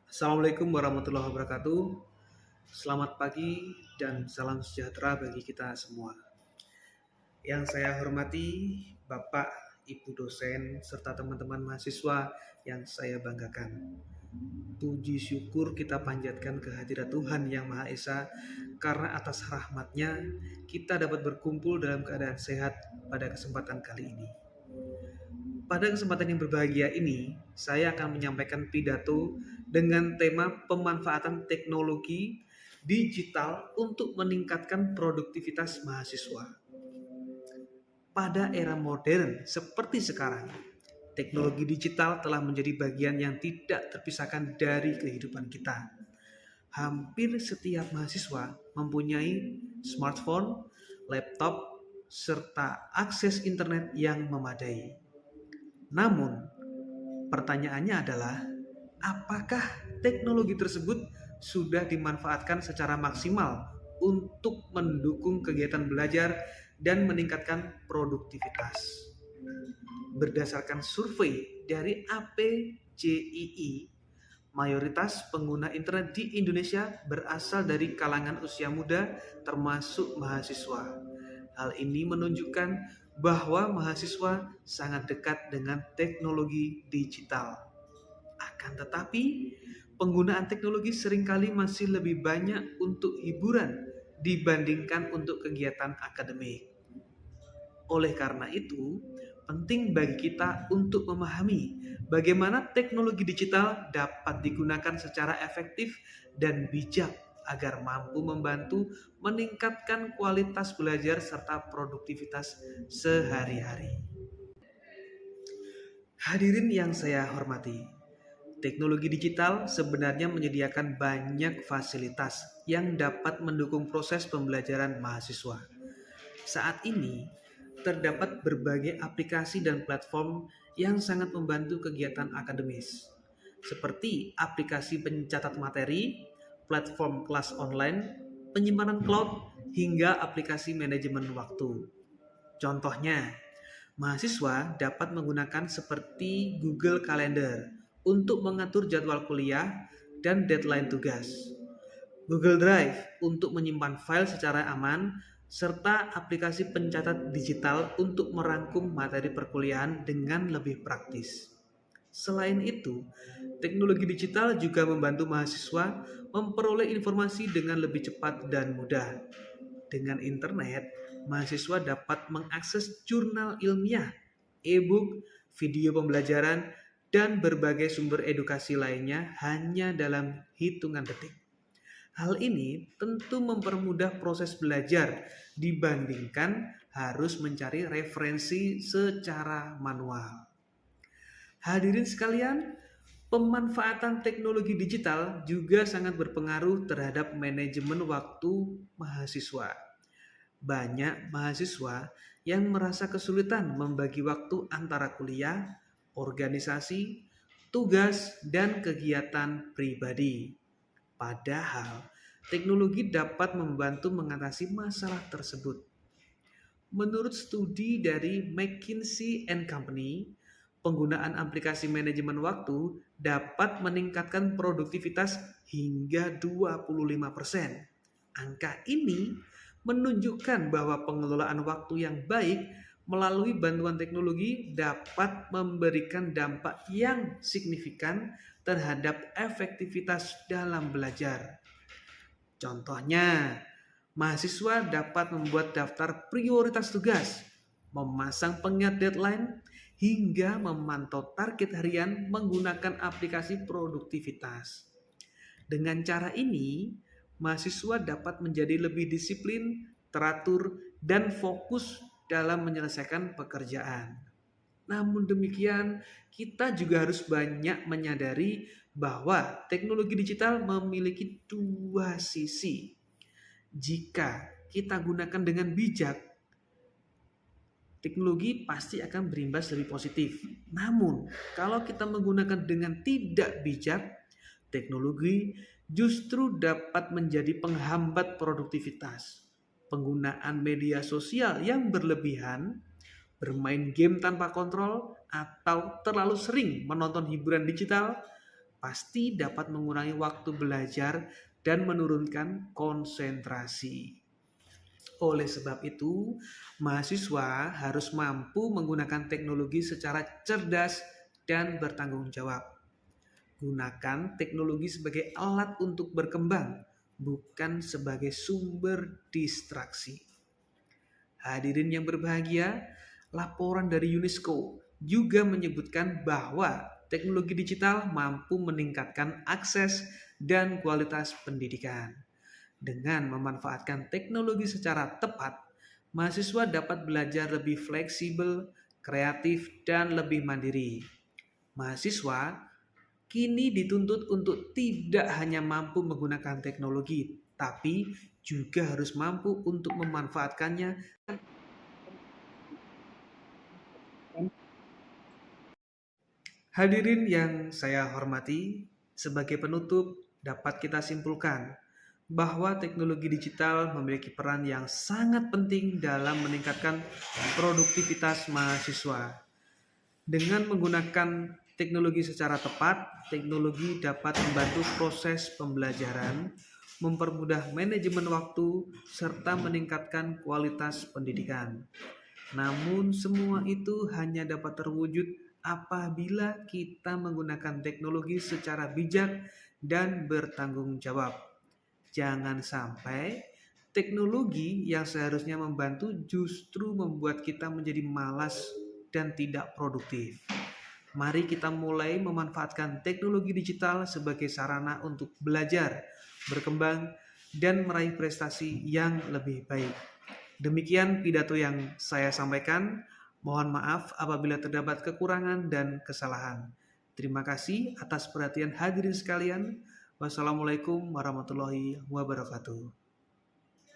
Assalamualaikum warahmatullahi wabarakatuh. Selamat pagi dan salam sejahtera bagi kita semua. Yang saya hormati Bapak, Ibu dosen, serta teman-teman mahasiswa yang saya banggakan. Puji syukur kita panjatkan kehadirat Tuhan Yang Maha Esa karena atas rahmatnya kita dapat berkumpul dalam keadaan sehat pada kesempatan kali ini. Pada kesempatan yang berbahagia ini, saya akan menyampaikan pidato dengan tema pemanfaatan teknologi digital untuk meningkatkan produktivitas mahasiswa. Pada era modern seperti sekarang, teknologi digital telah menjadi bagian yang tidak terpisahkan dari kehidupan kita. Hampir setiap mahasiswa mempunyai smartphone, laptop, serta akses internet yang memadai. Namun, pertanyaannya adalah, apakah teknologi tersebut sudah dimanfaatkan secara maksimal untuk mendukung kegiatan belajar dan meningkatkan produktivitas? Berdasarkan survei dari APJII, mayoritas pengguna internet di Indonesia berasal dari kalangan usia muda termasuk mahasiswa. Hal ini menunjukkan bahwa mahasiswa sangat dekat dengan teknologi digital. Akan tetapi, penggunaan teknologi seringkali masih lebih banyak untuk hiburan dibandingkan untuk kegiatan akademik. Oleh karena itu, penting bagi kita untuk memahami bagaimana teknologi digital dapat digunakan secara efektif dan bijak agar mampu membantu meningkatkan kualitas belajar serta produktivitas sehari-hari. Hadirin yang saya hormati, teknologi digital sebenarnya menyediakan banyak fasilitas yang dapat mendukung proses pembelajaran mahasiswa. Saat ini, terdapat berbagai aplikasi dan platform yang sangat membantu kegiatan akademis, seperti aplikasi pencatat materi, platform kelas online, penyimpanan cloud, hingga aplikasi manajemen waktu. Contohnya, mahasiswa dapat menggunakan seperti Google Calendar untuk mengatur jadwal kuliah dan deadline tugas, Google Drive untuk menyimpan file secara aman, serta aplikasi pencatat digital untuk merangkum materi perkuliahan dengan lebih praktis. Selain itu, teknologi digital juga membantu mahasiswa memperoleh informasi dengan lebih cepat dan mudah. Dengan internet, mahasiswa dapat mengakses jurnal ilmiah, e-book, video pembelajaran, dan berbagai sumber edukasi lainnya hanya dalam hitungan detik. Hal ini tentu mempermudah proses belajar dibandingkan harus mencari referensi secara manual. Hadirin sekalian, pemanfaatan teknologi digital juga sangat berpengaruh terhadap manajemen waktu mahasiswa. Banyak mahasiswa yang merasa kesulitan membagi waktu antara kuliah, organisasi, tugas, dan kegiatan pribadi. Padahal, teknologi dapat membantu mengatasi masalah tersebut. Menurut studi dari McKinsey & Company, penggunaan aplikasi manajemen waktu dapat meningkatkan produktivitas hingga 25%. Angka ini menunjukkan bahwa pengelolaan waktu yang baik melalui bantuan teknologi dapat memberikan dampak yang signifikan terhadap efektivitas dalam belajar. Contohnya, mahasiswa dapat membuat daftar prioritas tugas, memasang pengingat deadline, hingga memantau target harian menggunakan aplikasi produktivitas. Dengan cara ini, mahasiswa dapat menjadi lebih disiplin, teratur, dan fokus dalam menyelesaikan pekerjaan. Namun demikian, kita juga harus banyak menyadari bahwa teknologi digital memiliki dua sisi. Jika kita gunakan dengan bijak, teknologi pasti akan berimbas lebih positif. Namun, kalau kita menggunakan dengan tidak bijak, teknologi justru dapat menjadi penghambat produktivitas. Penggunaan media sosial yang berlebihan, bermain game tanpa kontrol, atau terlalu sering menonton hiburan digital pasti dapat mengurangi waktu belajar dan menurunkan konsentrasi. Oleh sebab itu, mahasiswa harus mampu menggunakan teknologi secara cerdas dan bertanggung jawab. Gunakan teknologi sebagai alat untuk berkembang, bukan sebagai sumber distraksi. Hadirin yang berbahagia, laporan dari UNESCO juga menyebutkan bahwa teknologi digital mampu meningkatkan akses dan kualitas pendidikan. Dengan memanfaatkan teknologi secara tepat, mahasiswa dapat belajar lebih fleksibel, kreatif, dan lebih mandiri. Mahasiswa kini dituntut untuk tidak hanya mampu menggunakan teknologi, tapi juga harus mampu untuk memanfaatkannya. Hadirin yang saya hormati, sebagai penutup dapat kita simpulkan bahwa teknologi digital memiliki peran yang sangat penting dalam meningkatkan produktivitas mahasiswa. Dengan menggunakan teknologi secara tepat, teknologi dapat membantu proses pembelajaran, mempermudah manajemen waktu, serta meningkatkan kualitas pendidikan. Namun semua itu hanya dapat terwujud apabila kita menggunakan teknologi secara bijak dan bertanggung jawab. Jangan sampai teknologi yang seharusnya membantu justru membuat kita menjadi malas dan tidak produktif. Mari kita mulai memanfaatkan teknologi digital sebagai sarana untuk belajar, berkembang, dan meraih prestasi yang lebih baik. Demikian pidato yang saya sampaikan. Mohon maaf apabila terdapat kekurangan dan kesalahan. Terima kasih atas perhatian hadirin sekalian. Wassalamualaikum warahmatullahi wabarakatuh.